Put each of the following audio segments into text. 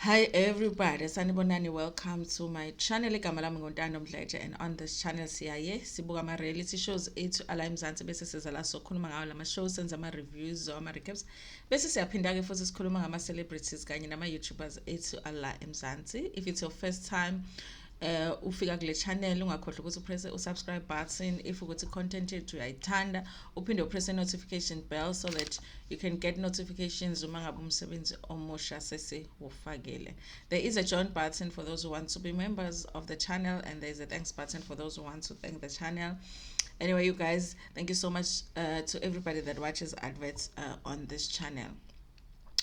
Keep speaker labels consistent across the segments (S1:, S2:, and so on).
S1: Hi everybody, sanibonani, welcome to my channel. Igama lami nguNtando Mdletshe, and on this channel siyaye sibuka ama reality shows ethu ala eMzansi bese siza la sokhuluma ngawo lama shows, senza ama reviews or ama recaps. Bese siyaphinda ke futhi sikhuluma ngama celebrities kanye nama YouTubers ethu ala eMzansi. If it's your first time ufika kule channel ungakhohlwa ukuthi upress subscribe button if ukuthi content yethu uyayithanda, uphinde upress notification bell so that you can get notifications uma ngabe umsebenzi omusha sesiwufakile. There is a join button for those who want to be members of the channel, and there is a thanks button for those who want to thank the channel. Anyway, you guys, thank you so much to everybody that watches adverts on this channel.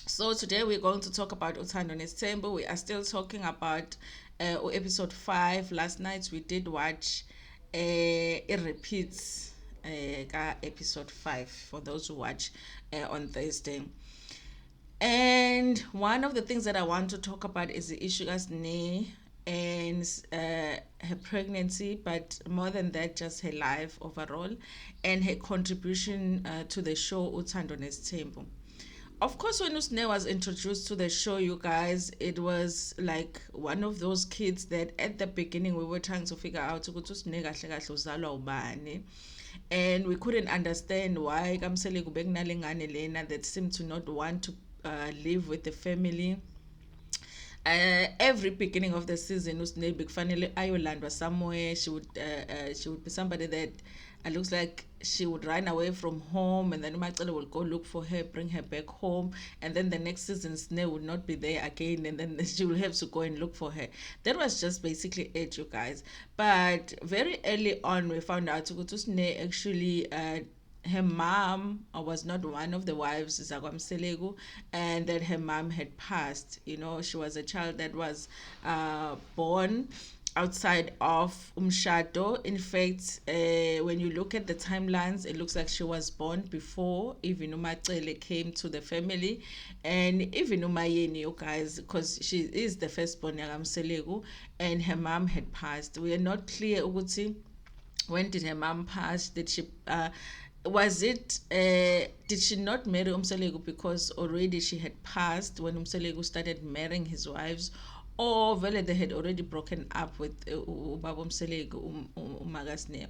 S1: So today we're going to talk about Uthando Nesthembu. We are still talking about episode 5. Last night we did watch it repeats episode 5 for those who watch on Thursday. And one of the things that I want to talk about is the issue as Ne and her pregnancy, but more than that, just her life overall and her contribution to the show Uthando Nesthembu. Of course, when Usne was introduced to the show, you guys, it was like one of those kids that at the beginning we were trying to figure out and we couldn't understand why Mseleku bekunalengane lena that seemed to not want to live with the family. Every beginning of the season, Usne bekufanele ayolandwa somewhere. She would be somebody that looks like she would run away from home, and then Umacele will go look for her, bring her back home, and then the next season Sne would not be there again, and then she will have to go and look for her. That was just basically it, you guys. But very early on, we found out Sne actually her mom was not one of the wives Mseleku, and that her mom had passed. You know, she was a child that was born outside of umshado. In fact, when you look at the timelines, it looks like she was born before even Umacele came to the family, and even Umayeni, you guys, because she is the firstborn Mseleku, and her mom had passed. We are not clear ukuthi when did her mom pass. Did she was it did she not marry Mseleku because already she had passed when Mseleku started marrying his wives, or vele they had already broken up with Ubaba Mseleku, Umagasne?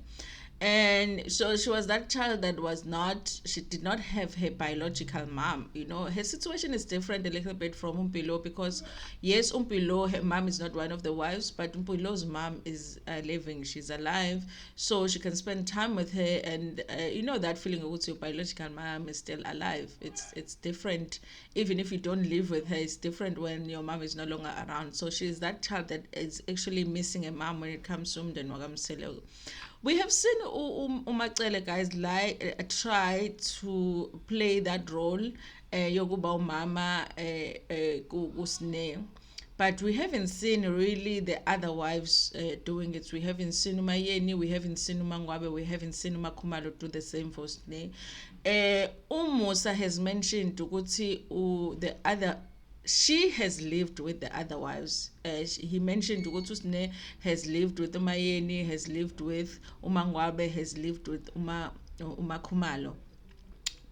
S1: And so she was that child that was not, she did not have her biological mom. You know, her situation is different a little bit from Umpilo, because yes, Umpilo, her mom is not one of the wives, but Umpilo's mom is living, she's alive, so she can spend time with her. And you know that feeling of your biological mom is still alive. It's different. Even if you don't live with her, it's different when your mom is no longer around. So she's that child that is actually missing a mom when it comes to Umden Wagamsele. We have seen Umacele, guys, like try to play that role yokuba umama kusne, but we haven't seen really the other wives doing it. We haven't seen Umayeni, we haven't seen Umangwabe, we haven't seen Umakhumalo do the same for Sne. Umusa has mentioned ukuthi the other, she has lived with the other wives. He mentioned ukuthi Usne has lived with Umayeni, has lived with Umangwabe, has lived with Umakhumalo,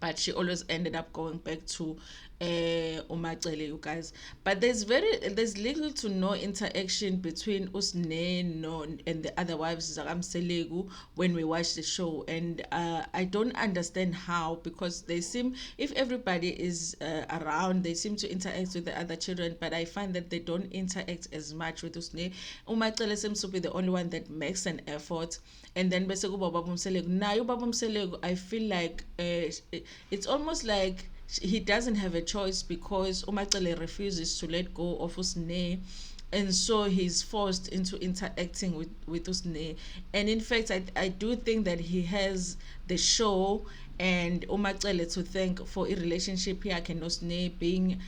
S1: but she always ended up going back to Umacele, you guys. But there's little to no interaction between Usne and the other wives Mseleku when we watch the show, and I don't understand how, because they seem, if everybody is around, they seem to interact with the other children, but I find that they don't interact as much with Usne. Umacele seems to be the only one that makes an effort, and then bese kuba Ubaba Mseleku. Now Ubaba Mseleku, I feel like it's almost like he doesn't have a choice, because Umacele refuses to let go of Usne, and so he's forced into interacting with Usne. And in fact, I do think that he has the show and Umacele to thank for a relationship here and Usne being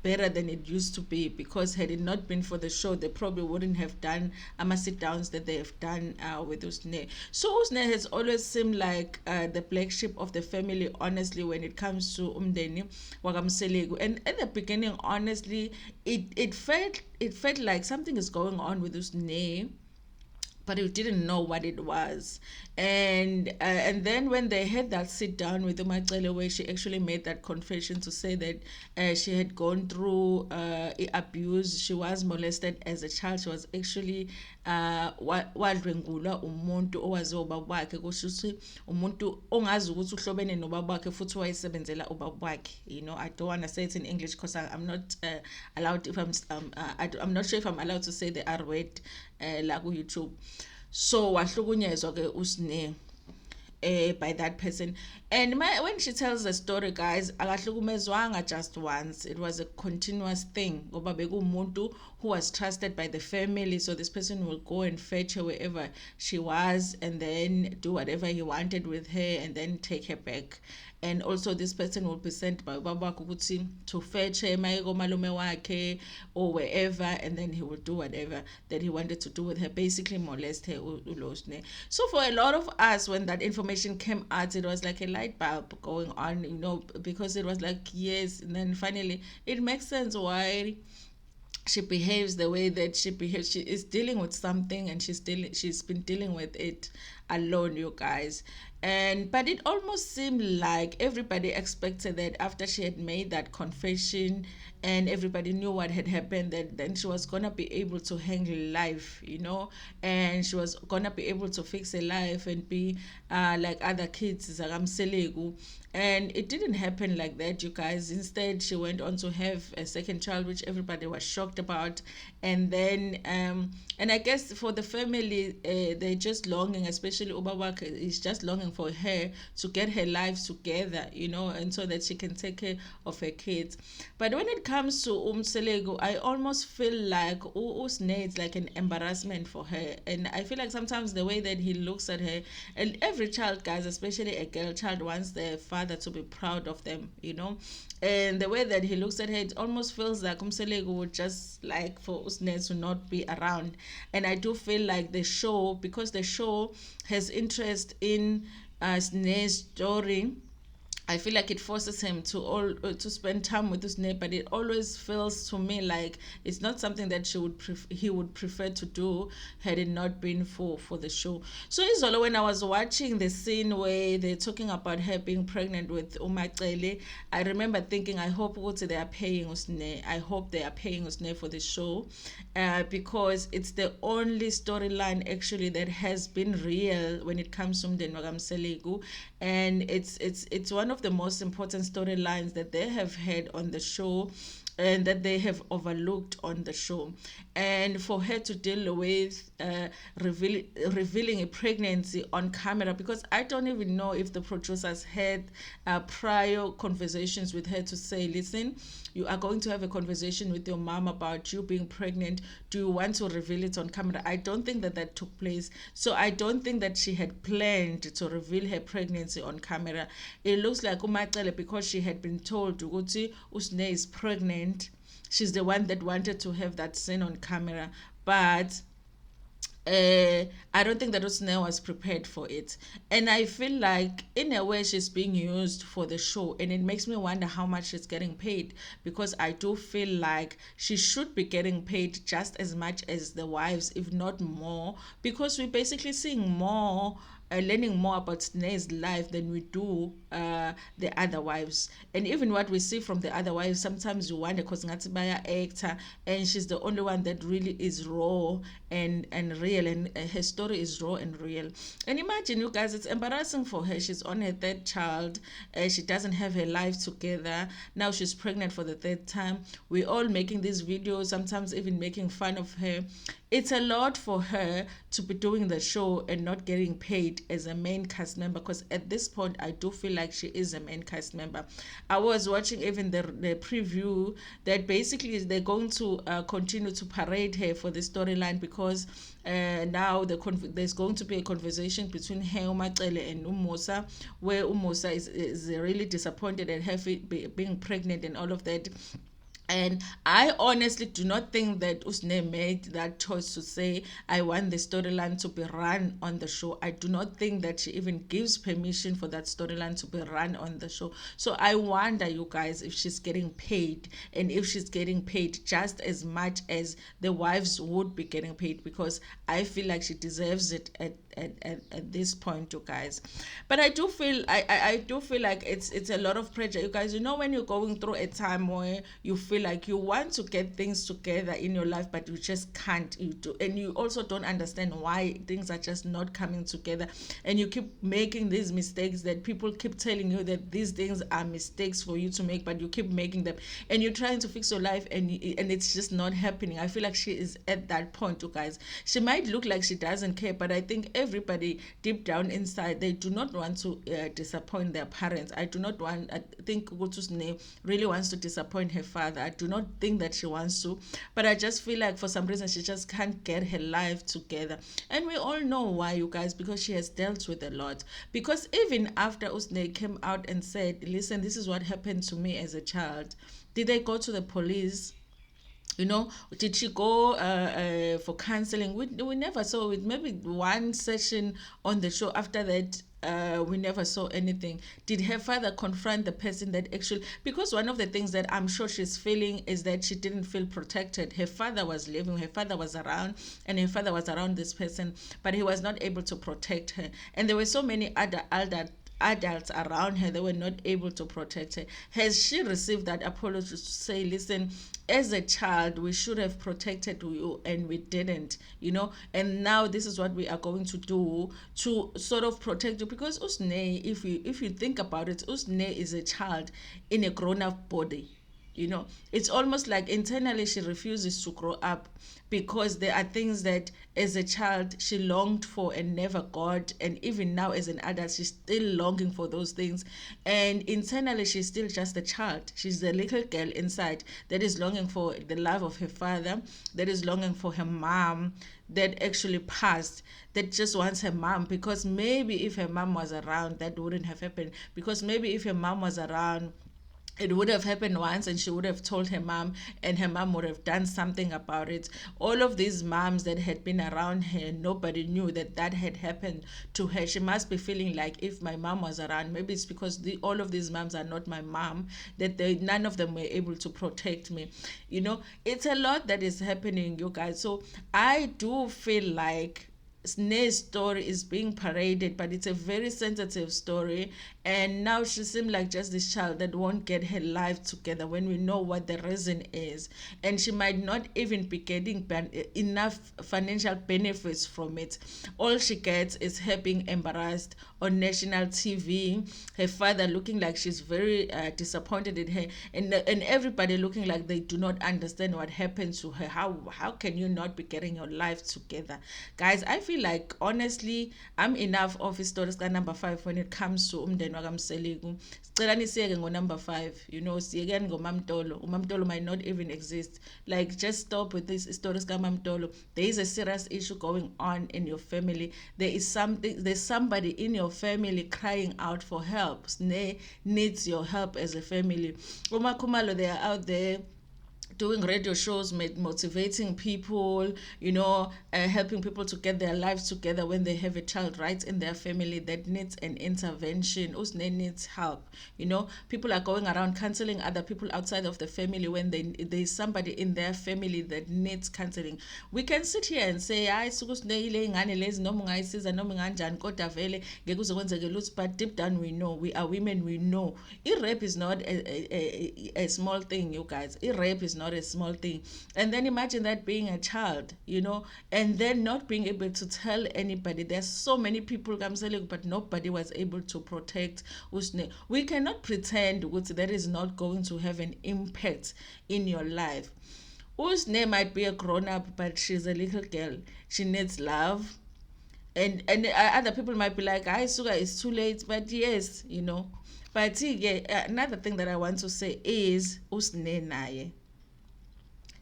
S1: better than it used to be, because had it not been for the show, they probably wouldn't have done sit downs that they have done with Usne. So Usne has always seemed like the black sheep of the family, honestly, when it comes to Umdeni Wagamseleku. And at the beginning, honestly, it felt like something is going on with Usne, but he didn't know what it was. And then when they had that sit down with Umacele, where she actually made that confession to say that she had gone through abuse, she was molested as a child, she was actually wadlwengulwa umuntu owaziwa ubaba wakhe, kusho ukuthi umuntu ongazi ukuthi uhlobene nobaba wakhe futhi wayesebenzela ubaba wakhe. I don't want to say it in English because I'm not allowed, if I'm not sure if I'm allowed to say the R word la ku YouTube. So wahlukunyezwa ke usne by that person. And when she tells the story, guys, akahlukumezwanga just once. It was a continuous thing. Ngoba bekumuntu who was trusted by the family, so this person will go and fetch her wherever she was and then do whatever he wanted with her and then take her back. And also this person will be sent by ubaba ukuthi to fetch her malume wakhe or wherever, and then he will do whatever that he wanted to do with her, basically molest her. So for a lot of us, when that information came out, it was like a light bulb going on, because it was like, yes. And then finally it makes sense why she behaves the way that she behaves. She is dealing with something, and she's been dealing with it alone, you guys. But it almost seemed like everybody expected that after she had made that confession and everybody knew what had happened, that then she was gonna be able to handle life, and she was gonna be able to fix her life and be like other kids, Mseleku. And it didn't happen like that, you guys. Instead, she went on to have a second child, which everybody was shocked about. And then and I guess for the family, they're just longing, especially Ubawaka is just longing for her to get her life together, and so that she can take care of her kids. But when it comes to Mseleku, I almost feel like Usne is like an embarrassment for her. And I feel like sometimes the way that he looks at her, and every child, guys, especially a girl child, wants their father to be proud of them, and the way that he looks at her, it almost feels like Mseleku would just like for Usne to not be around. And I do feel like the show, because the show has interest in Sne's story, I feel like it forces him to spend time with his neighbor, but it always feels to me like it's not something that he would prefer to do had it not been for the show. So Izolo, when I was watching the scene where they're talking about her being pregnant with Umacele, I remember thinking, I hope they are paying Usne. I hope they are paying Usne for the show, because it's the only storyline actually that has been real when it comes to Mseleku, and it's one of the most important storylines that they have had on the show and that they have overlooked on the show. And for her to deal with revealing a pregnancy on camera, because I don't even know if the producers had prior conversations with her to say, listen, you are going to have a conversation with your mom about you being pregnant. Do you want to reveal it on camera? I don't think that took place. So I don't think that she had planned to reveal her pregnancy on camera. It looks like Umacele, because she had been told Uguti Usne is pregnant, she's the one that wanted to have that scene on camera. But I don't think that Usne was prepared for it. And I feel like in a way she's being used for the show, and it makes me wonder how much she's getting paid, because I do feel like she should be getting paid just as much as the wives, if not more, because we're basically seeing more, learning more about Sne's life than we do the other wives. And even what we see from the other wives, sometimes you wonder, because Ngatibaya actor, and she's the only one that really is raw and real, and her story is raw and real. And imagine, you guys, it's embarrassing for her. She's on her third child, she doesn't have her life together. Now she's pregnant for the third time. We're all making these videos, sometimes even making fun of her. It's a lot for her to be doing the show and not getting paid as a main cast member, because at this point I do feel like she is a main cast member. I was watching even the preview that basically they're going to continue to parade her for the storyline, because now there's going to be a conversation between her, Umacele, and Umusa, where Umusa is really disappointed at her being pregnant and all of that. And I honestly do not think that Usne made that choice to say, I want the storyline to be run on the show. I do not think that she even gives permission for that storyline to be run on the show. So I wonder, you guys, if she's getting paid, and if she's getting paid just as much as the wives would be getting paid, because I feel like she deserves it at this point, you guys. But I do feel I do feel like it's a lot of pressure, you guys. You know, when you're going through a time where you feel like you want to get things together in your life, but you just can't. You do, and you also don't understand why things are just not coming together, and you keep making these mistakes that people keep telling you that these things are mistakes for you to make, but you keep making them, and you're trying to fix your life, and it's just not happening. I feel like she is at that point, you guys. She might look like she doesn't care, but I think everybody deep down inside, they do not want to disappoint their parents. I think Uthusne really wants to disappoint her father. I do not think that she wants to, but I just feel like for some reason she just can't get her life together. And we all know why, you guys, because she has dealt with a lot. Because even after Usne came out and said, listen, this is what happened to me as a child, did they go to the police? You know, did she go for counseling? We never saw it. Maybe one session on the show. After that, we never saw anything. Did her father confront the person that actually, because one of the things that I'm sure she's feeling is that she didn't feel protected. Her father was living, her father was around, and her father was around this person, but he was not able to protect her. And there were so many other adults around her, they were not able to protect her. Has she received that apology to say, listen, as a child we should have protected you and we didn't, you know, and now this is what we are going to do to sort of protect you? Because Usne, if you think about it, Usne is a child in a grown-up body. You know, it's almost like internally she refuses to grow up, because there are things that as a child she longed for and never got, and even now as an adult she's still longing for those things, and internally she's still just a child. She's the little girl inside that is longing for the love of her father, that is longing for her mom that actually passed, that just wants her mom, because maybe if her mom was around that wouldn't have happened, because maybe if her mom was around it would have happened once and she would have told her mom, and her mom would have done something about it. All of these moms that had been around her, nobody knew that that had happened to her. She must be feeling like, if my mom was around, maybe it's because all of these moms are not my mom, that none of them were able to protect me. You know, it's a lot that is happening, you guys. So I do feel like Sne's story is being paraded, but it's a very sensitive story. And now she seems like just this child that won't get her life together when we know what the reason is. And she might not even be getting enough financial benefits from it. All she gets is her being embarrassed on national TV, her father looking like she's very disappointed in her, and everybody looking like they do not understand what happened to her. How can you not be getting your life together? Guys, I feel like honestly I'm enough of stories ka number 5 when it comes to umndeni wakamseleku. Sicela nisiyeke ngo number 5, you know, siyekeni ngomamtolo. Umamtolo might not even exist. Like, just stop with these stories ka mamtolo. There is a serious issue going on in your family. There's somebody in your family crying out for help. Sne needs your help as a family. Uma Khumalo, they are out there doing radio shows, motivating people, you know, helping people to get their lives together when they have a child right in their family that needs an intervention. Usne needs help. You know, people are going around counseling other people outside of the family when there's somebody in their family that needs counseling. We can sit here and say, hayi sukusne ile ingane lezi noma ungayisiza noma kanjani kodwa vele ngeke uzokwenzeke lutho, but deep down we know, we are women, we know. Rape is not a small thing, you guys. Rape is not a small thing. And then imagine that being a child, you know, and then not being able to tell anybody. There's so many people, but nobody was able to protect Usne. We cannot pretend that is not going to have an impact in your life. Usne might be a grown-up, but she's a little girl. She needs love. And other people might be like, "I sugar, it's too late." But yes, you know. But yeah, another thing that I want to say is Usne naye.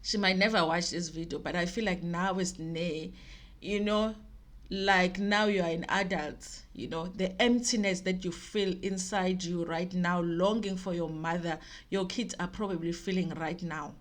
S1: She might never watch this video, but I feel like now is Ne, you know, like now you are an adult, the emptiness that you feel inside you right now, longing for your mother, your kids are probably feeling right now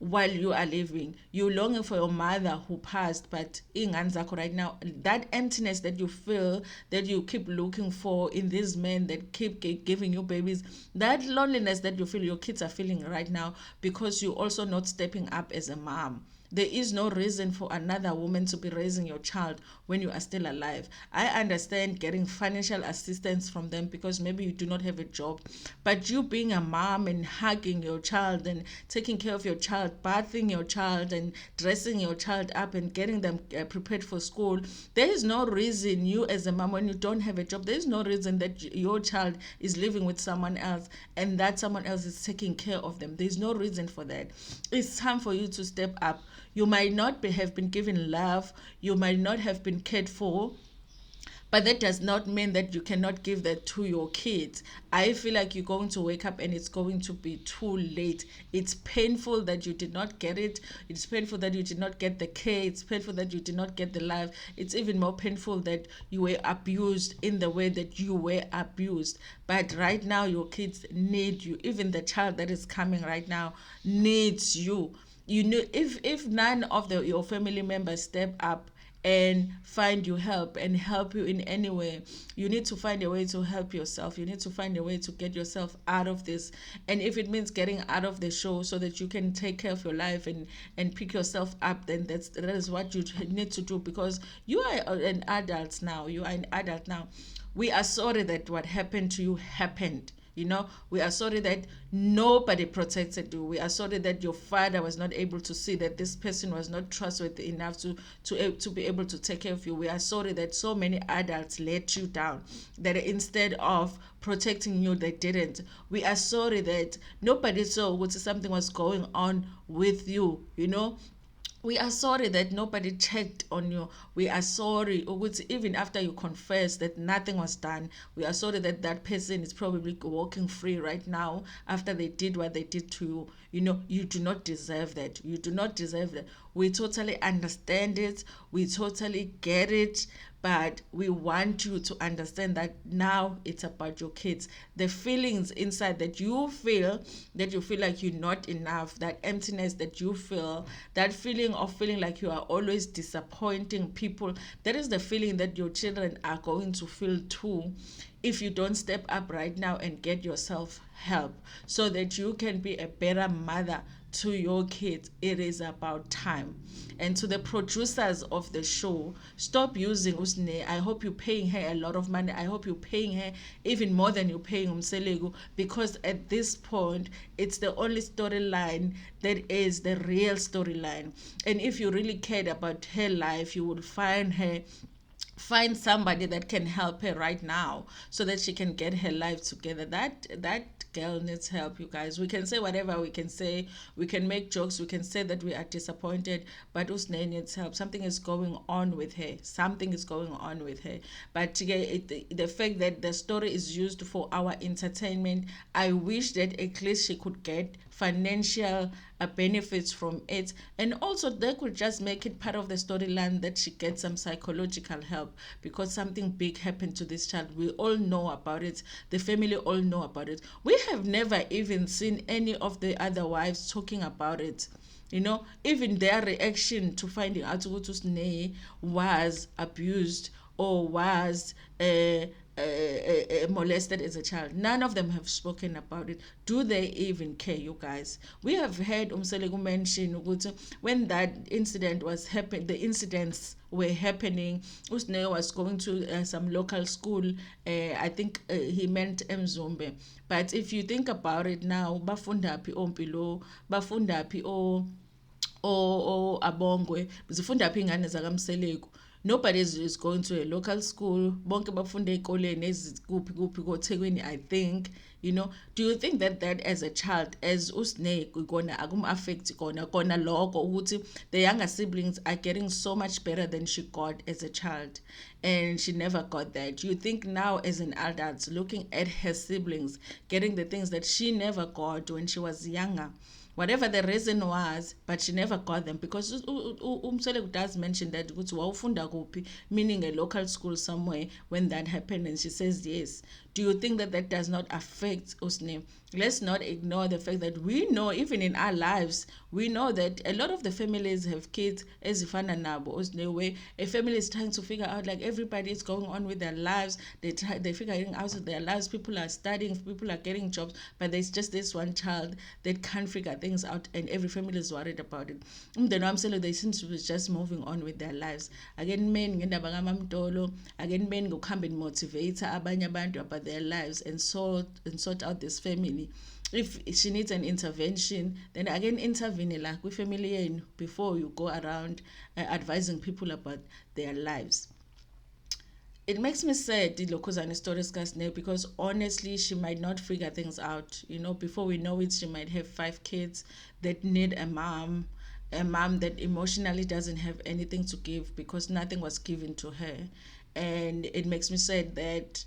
S1: while you are living. You're longing for your mother who passed, but ingane zakho right now, that emptiness that you feel, that you keep looking for in these men that keep giving you babies, that loneliness that you feel, your kids are feeling right now, because you're also not stepping up as a mom. There is no reason for another woman to be raising your child when you are still alive. I understand getting financial assistance from them because maybe you do not have a job, but you being a mom and hugging your child and taking care of your child, bathing your child and dressing your child up and getting them prepared for school, there is no reason you as a mom, when you don't have a job, there is no reason that your child is living with someone else and that someone else is taking care of them. There's no reason for that. It's time for you to step up. You might not have been given love, you might not have been cared for, but that does not mean that you cannot give that to your kids. I feel like you're going to wake up and it's going to be too late. It's painful that you did not get it. It's painful that you did not get the care. It's painful that you did not get the love. It's even more painful that you were abused in the way that you were abused. But right now, your kids need you. Even the child that is coming right now needs you. If none of your family members step up and find you help and help you in any way, you need to find a way to help yourself. You need to find a way to get yourself out of this. And if it means getting out of the show so that you can take care of your life and pick yourself up, then that is what you need to do, because you are an adult now. We are sorry that what happened to you happened. We are sorry that nobody protected you. We are sorry that your father was not able to see that this person was not trustworthy enough to be able to take care of you. We are sorry that so many adults let you down, that instead of protecting you, they didn't. We are sorry that nobody saw what something was going on with you. We are sorry that nobody checked on you. We are sorry, even after you confess that nothing was done, we are sorry that that person is probably walking free right now after they did what they did to you. You do not deserve that. You do not deserve that. We totally understand it. We totally get it. But we want you to understand that now it's about your kids. The feelings inside that you feel like you're not enough, that emptiness that you feel, that feeling of feeling like you are always disappointing people, that is the feeling that your children are going to feel too if you don't step up right now and get yourself help so that you can be a better mother to your kids. It is about time. And to the producers of the show, stop using Usne. I hope you're paying her a lot of money. I hope you're paying her even more than you're paying Mseleku, because at this point, it's the only storyline that is the real storyline. And if you really cared about her life, you would find somebody that can help her right now so that she can get her life together. That girl needs help, you guys. We can say whatever we can say, we can make jokes, we can say that we are disappointed, but Usne needs help. Something is going on with her. But the fact that the story is used for our entertainment, I wish that at least she could get financial benefits from it, and also they could just make it part of the storyline that she gets some psychological help because something big happened to this child. We all know about it. The family all know about it. We have never even seen any of the other wives talking about it. Even their reaction to finding out Usne was abused or was molested as a child. None of them have spoken about it. Do they even care, you guys? We have heard Mseleku mention when that incident was happening, the incidents were happening, Usne was going to some local school. I think he meant Mzumbe. But if you think about it now, bafundaphi ompilo, bafundaphi o abongwe, zifundaphi ingane zakamseleku. Nobody is going to a local school. Bonke bafunde ekoleni ezikuphi koThekwini, I think. You know, do you think that as a child, as usne kona agum affect kona logo ukuthi the younger siblings are getting so much better than she got as a child, and she never got that? Do you think now as an adult, looking at her siblings getting the things that she never got when she was younger, whatever the reason was, but she never got them? Because Mseleku does mention that ukuthi wawufunda kuphi, meaning a local school somewhere when that happened, and she says yes. Do you think that that does not affect Usne? Let's not ignore the fact that we know, even in our lives, we know that a lot of the families have kids as ifana nabo Usne, where a family is trying to figure out, like, everybody is going on with their lives, they're figuring out their lives, people are studying, people are getting jobs, but there's just this one child that can't figure things out, and every family is worried about it. Umndeni wami sele they seem to be just moving on with their lives. Again, men ngendaba kamamdolo, again men ngokuhamba and motivate abanye abantu about their lives and sort out this family. If she needs an intervention, then again intervene like with family before you go around advising people about their lives. It makes me sad Lokuzane stories now, because honestly she might not figure things out. You know, before we know it, she might have 5 kids that need a mom that emotionally doesn't have anything to give because nothing was given to her. And it makes me sad that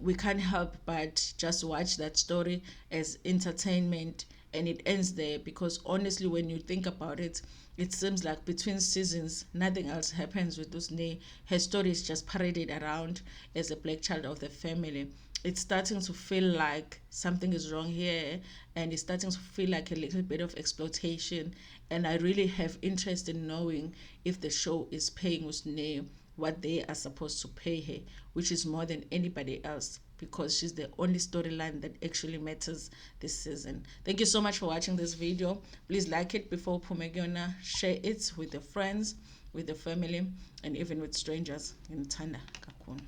S1: we can't help but just watch that story as entertainment, and it ends there, because honestly when you think about it, it seems like between seasons nothing else happens with Usne. Her story is just paraded around as a black child of the family. It's starting to feel like something is wrong here, and it's starting to feel like a little bit of exploitation, and I really have interest in knowing if the show is paying Usne what they are supposed to pay her, which is more than anybody else, because she's the only storyline that actually matters this season. Thank you so much for watching this video. Please like it before Pumegiona, share it with your friends, with the family, and even with strangers. Ntanda kakhulu.